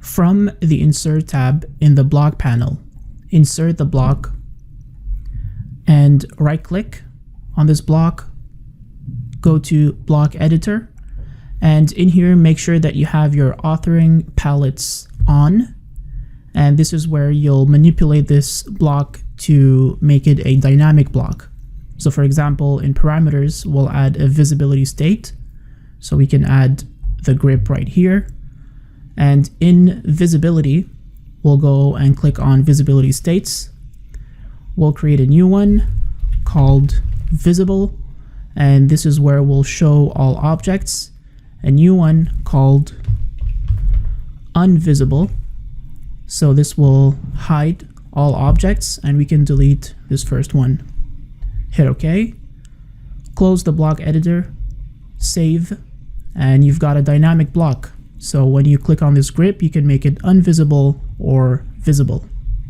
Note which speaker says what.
Speaker 1: From the Insert tab in the block panel, insert the block and right-click on this block, go to Block Editor, and in here make sure that you have your authoring palettes on, and this is where you'll manipulate this block to make it a dynamic block. So for example, in parameters, we'll add a visibility state, so we can add the grip right here. And in visibility, we'll go and click on visibility states. We'll create a new one called visible, and this is where we'll show all objects. A new one called unvisible, so this will hide all objects, and we can delete this first one. Hit OK, close the block editor, save, and you've got a dynamic block. So when you click on this grip, you can make it unvisible or visible.